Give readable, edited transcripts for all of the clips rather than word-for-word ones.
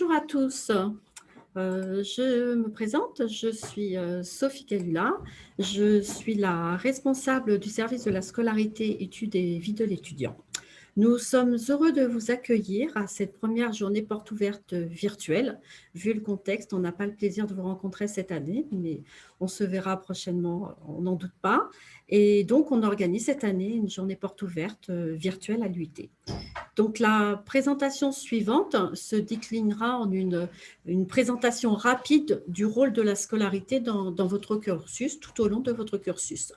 Bonjour à tous. Je me présente, je suis Sophie Calula. Je suis la responsable du service de la scolarité, études et vie de l'étudiant. Nous sommes heureux de vous accueillir à cette première journée porte ouverte virtuelle. Vu le contexte, on n'a pas le plaisir de vous rencontrer cette année, mais on se verra prochainement, on n'en doute pas. Et donc, on organise cette année une journée porte ouverte virtuelle à l'UIT. Donc, la présentation suivante se déclinera en une présentation rapide du rôle de la scolarité dans votre cursus, tout au long de votre cursus.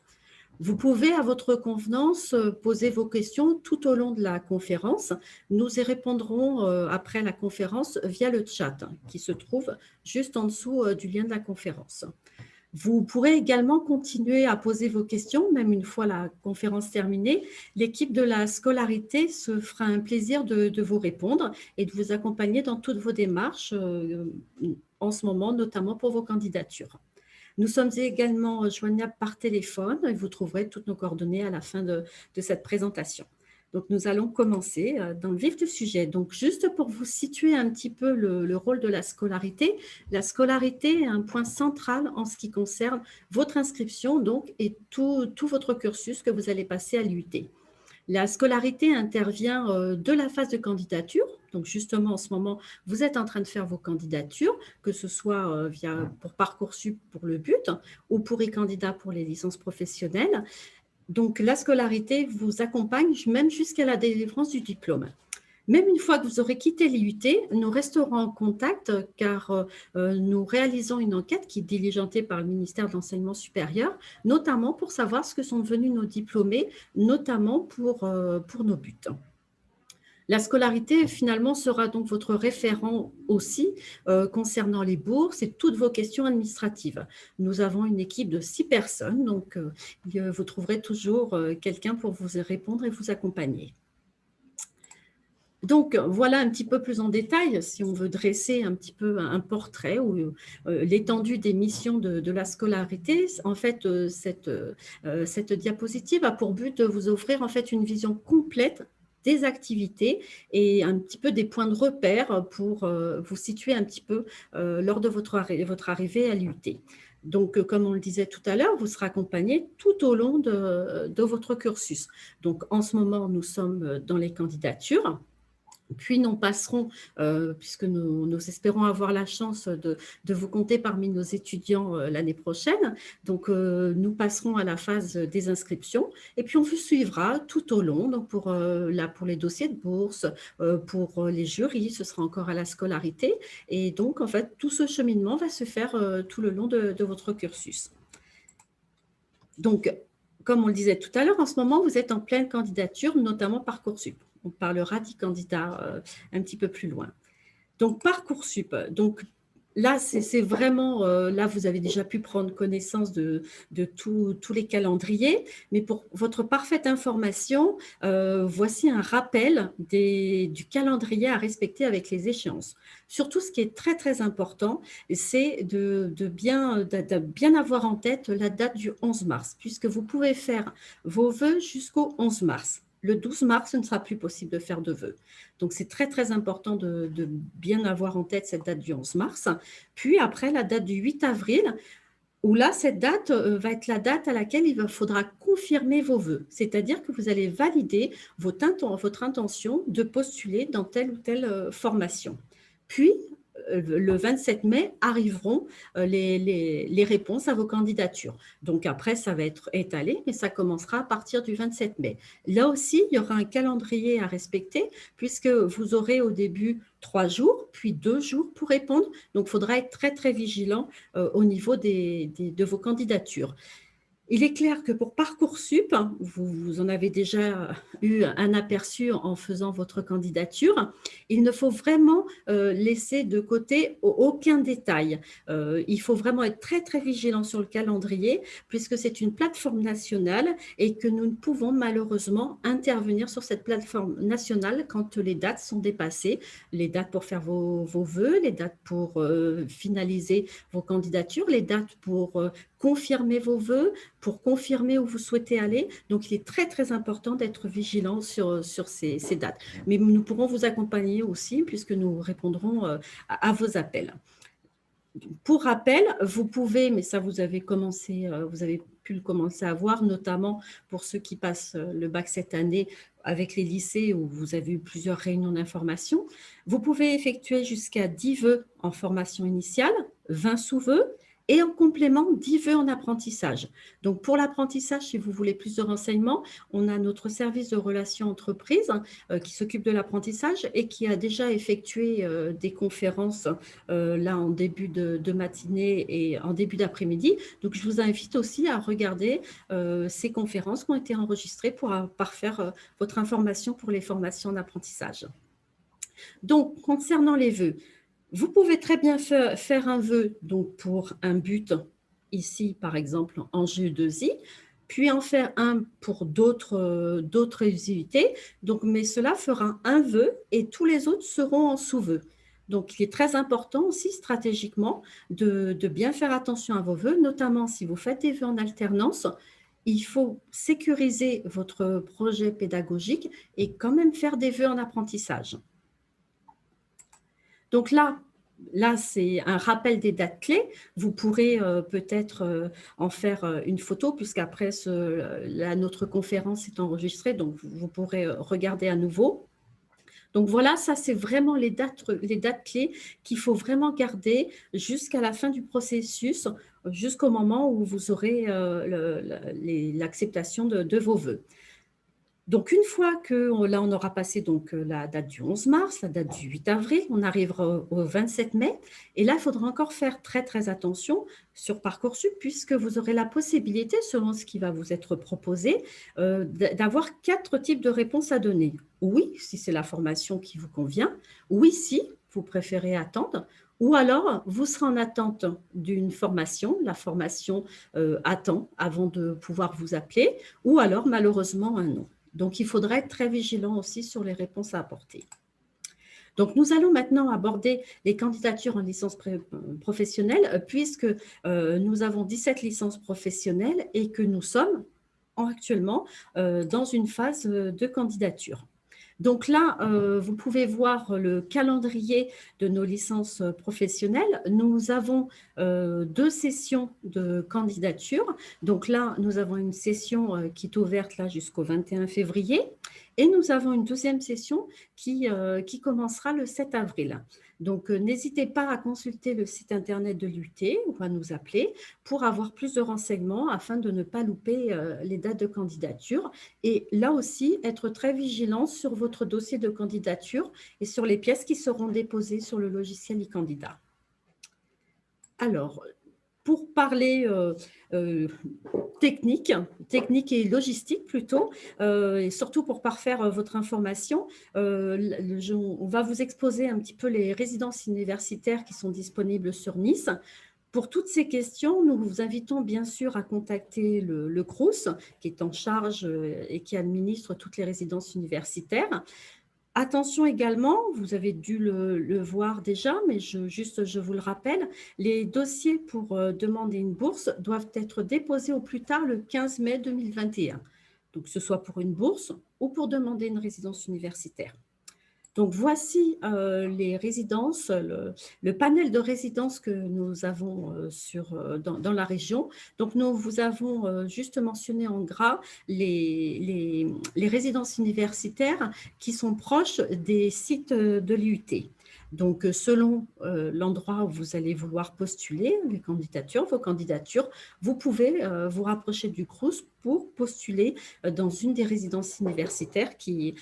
Vous pouvez, à votre convenance, poser vos questions tout au long de la conférence. Nous y répondrons après la conférence via le chat qui se trouve juste en dessous du lien de la conférence. Vous pourrez également continuer à poser vos questions, même une fois la conférence terminée. L'équipe de la scolarité se fera un plaisir de vous répondre et de vous accompagner dans toutes vos démarches en ce moment, notamment pour vos candidatures. Nous sommes également joignables par téléphone et vous trouverez toutes nos coordonnées à la fin de cette présentation. Donc, nous allons commencer dans le vif du sujet. Donc, juste pour vous situer un petit peu le rôle de la scolarité est un point central en ce qui concerne votre inscription donc, et tout votre cursus que vous allez passer à l'UT. La scolarité intervient de la phase de candidature. Donc, justement, en ce moment, vous êtes en train de faire vos candidatures, que ce soit pour Parcoursup pour le but ou pour e-candidat pour les licences professionnelles. Donc, la scolarité vous accompagne même jusqu'à la délivrance du diplôme. Même une fois que vous aurez quitté l'IUT, nous resterons en contact car nous réalisons une enquête qui est diligentée par le ministère de l'Enseignement supérieur, notamment pour savoir ce que sont devenus nos diplômés, notamment pour nos buts. La scolarité, finalement, sera donc votre référent aussi concernant les bourses et toutes vos questions administratives. Nous avons une équipe de 6 personnes, donc vous trouverez toujours quelqu'un pour vous répondre et vous accompagner. Donc, voilà un petit peu plus en détail, si on veut dresser un petit peu un portrait ou l'étendue des missions de la scolarité. En fait, cette diapositive a pour but de vous offrir en fait une vision complète des activités et un petit peu des points de repère pour vous situer un petit peu lors de votre arrivée à l'UT. Donc, comme on le disait tout à l'heure, vous serez accompagné tout au long de votre cursus. Donc, en ce moment, nous sommes dans les candidatures. Puis nous passerons, puisque nous espérons avoir la chance de vous compter parmi nos étudiants l'année prochaine, donc nous passerons à la phase des inscriptions et puis on vous suivra tout au long, donc pour les dossiers de bourse, pour les jurys, ce sera encore à la scolarité et donc en fait tout ce cheminement va se faire tout le long de votre cursus. Donc, comme on le disait tout à l'heure, en ce moment vous êtes en pleine candidature, notamment Parcoursup. On parlera d'e-candidat un petit peu plus loin. Donc, Parcoursup. Donc, là, c'est vraiment, là, vous avez déjà pu prendre connaissance de tous les calendriers. Mais pour votre parfaite information, voici un rappel du calendrier à respecter avec les échéances. Surtout, ce qui est très, très important, c'est de bien avoir en tête la date du 11 mars, puisque vous pouvez faire vos vœux jusqu'au 11 mars. Le 12 mars, ce ne sera plus possible de faire de vœux. Donc, c'est très, très important de bien avoir en tête cette date du 11 mars. Puis, après, la date du 8 avril, où là, cette date va être la date à laquelle il faudra confirmer vos vœux. C'est-à-dire que vous allez valider votre intention de postuler dans telle ou telle formation. Puis, le 27 mai, arriveront les réponses à vos candidatures. Donc après, ça va être étalé, mais ça commencera à partir du 27 mai. Là aussi, il y aura un calendrier à respecter, puisque vous aurez au début 3 jours, puis 2 jours pour répondre. Donc, il faudra être très, très vigilant au niveau de vos candidatures. Il est clair que pour Parcoursup, vous en avez déjà eu un aperçu en faisant votre candidature, il ne faut vraiment laisser de côté aucun détail. Il faut vraiment être très, très vigilant sur le calendrier puisque c'est une plateforme nationale et que nous ne pouvons malheureusement intervenir sur cette plateforme nationale quand les dates sont dépassées, les dates pour faire vos vœux, les dates pour finaliser vos candidatures, les dates pour confirmer vos vœux, pour confirmer où vous souhaitez aller. Donc, il est très, très important d'être vigilant sur ces dates. Mais nous pourrons vous accompagner aussi puisque nous répondrons à vos appels. Pour rappel, vous pouvez, mais ça vous avez pu le commencer à voir, notamment pour ceux qui passent le bac cette année avec les lycées où vous avez eu plusieurs réunions d'information, vous pouvez effectuer jusqu'à 10 vœux en formation initiale, 20 sous-vœux, et en complément 10 vœux en apprentissage. Donc pour l'apprentissage, si vous voulez plus de renseignements, on a notre service de relations entreprises qui s'occupe de l'apprentissage et qui a déjà effectué des conférences là en début de matinée et en début d'après-midi. Donc, je vous invite aussi à regarder ces conférences qui ont été enregistrées pour parfaire votre information pour les formations d'apprentissage. Donc, concernant les vœux, vous pouvez très bien faire un vœu donc, pour un but, ici par exemple en GE2I, puis en faire un pour d'autres unités. Donc, mais cela fera un vœu et tous les autres seront en sous-vœux. Donc, il est très important aussi stratégiquement de bien faire attention à vos vœux, notamment si vous faites des vœux en alternance. Il faut sécuriser votre projet pédagogique et quand même faire des vœux en apprentissage. Donc là, c'est un rappel des dates clés. Vous pourrez peut-être en faire une photo, puisqu'après, notre conférence est enregistrée, donc vous pourrez regarder à nouveau. Donc voilà, ça c'est vraiment les dates clés qu'il faut vraiment garder jusqu'à la fin du processus, jusqu'au moment où vous aurez l'acceptation de vos vœux. Donc, une fois que là, on aura passé donc, la date du 11 mars, la date du 8 avril, on arrivera au 27 mai. Et là, il faudra encore faire très, très attention sur Parcoursup, puisque vous aurez la possibilité, selon ce qui va vous être proposé, d'avoir 4 types de réponses à donner. Oui, si c'est la formation qui vous convient. Oui, si vous préférez attendre. Ou alors, vous serez en attente d'une formation, la formation attend avant de pouvoir vous appeler, ou alors, malheureusement, un non. Donc, il faudra être très vigilant aussi sur les réponses à apporter. Donc, nous allons maintenant aborder les candidatures en licence professionnelle, puisque nous avons 17 licences professionnelles et que nous sommes actuellement dans une phase de candidature. Donc là, vous pouvez voir le calendrier de nos licences professionnelles. Nous avons 2 sessions de candidature. Donc là, nous avons une session qui est ouverte là jusqu'au 21 février et nous avons une deuxième session qui commencera le 7 avril. Donc, n'hésitez pas à consulter le site internet de l'UT ou à nous appeler pour avoir plus de renseignements afin de ne pas louper les dates de candidature. Et là aussi, être très vigilant sur votre dossier de candidature et sur les pièces qui seront déposées sur le logiciel e-candidat. Alors, pour parler technique et logistique plutôt, et surtout pour parfaire votre information, on va vous exposer un petit peu les résidences universitaires qui sont disponibles sur Nice. Pour toutes ces questions, nous vous invitons bien sûr à contacter le CRUS, qui est en charge et qui administre toutes les résidences universitaires. Attention également, vous avez dû le voir déjà, mais je vous le rappelle, les dossiers pour demander une bourse doivent être déposés au plus tard le 15 mai 2021. Donc, que ce soit pour une bourse ou pour demander une résidence universitaire. Donc, voici les résidences, le panel de résidences que nous avons dans la région. Donc, nous vous avons juste mentionné en gras les résidences universitaires qui sont proches des sites de l'IUT. Donc, selon l'endroit où vous allez vouloir postuler vos candidatures, vous pouvez vous rapprocher du CRUS pour postuler dans une des résidences universitaires qui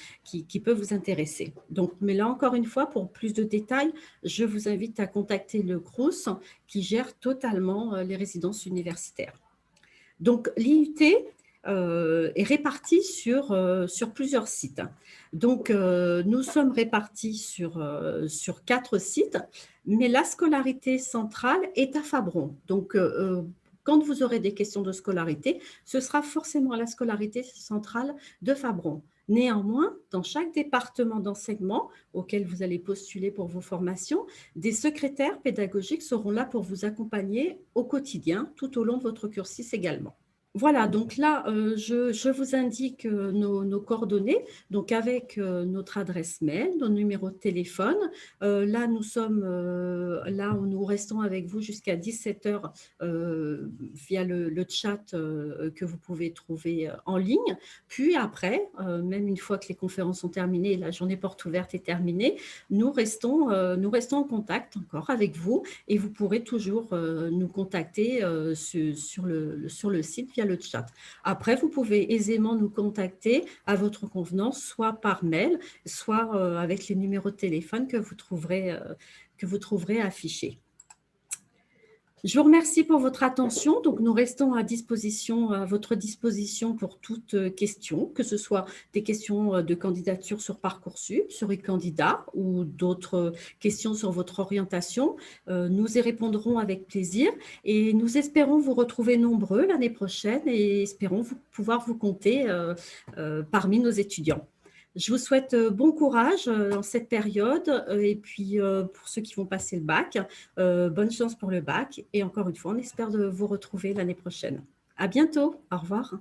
peut vous intéresser. Donc, mais là, encore une fois, pour plus de détails, je vous invite à contacter le CRUS qui gère totalement les résidences universitaires. Donc, l'IUT est répartie sur plusieurs sites. Donc, nous sommes répartis sur 4 sites, mais la scolarité centrale est à Fabron. Donc, quand vous aurez des questions de scolarité, ce sera forcément la scolarité centrale de Fabron. Néanmoins, dans chaque département d'enseignement auquel vous allez postuler pour vos formations, des secrétaires pédagogiques seront là pour vous accompagner au quotidien, tout au long de votre cursus également. Voilà, donc là, je vous indique, nos coordonnées, donc avec, notre adresse mail, nos numéros de téléphone. Là, nous sommes, là où nous restons avec vous jusqu'à 17:00, via le chat, que vous pouvez trouver, en ligne. Puis après, même une fois que les conférences sont terminées et la journée porte ouverte est terminée, nous restons en contact encore avec vous et vous pourrez toujours, nous contacter, sur le site via le chat. Après, vous pouvez aisément nous contacter à votre convenance, soit par mail, soit, avec les numéros de téléphone que vous trouverez affichés. Je vous remercie pour votre attention. Donc, nous restons à votre disposition pour toute question, que ce soit des questions de candidature sur Parcoursup, sur e-candidat ou d'autres questions sur votre orientation. Nous y répondrons avec plaisir et nous espérons vous retrouver nombreux l'année prochaine et espérons pouvoir vous compter parmi nos étudiants. Je vous souhaite bon courage en cette période et puis pour ceux qui vont passer le bac, bonne chance pour le bac et encore une fois, on espère de vous retrouver l'année prochaine. À bientôt, au revoir.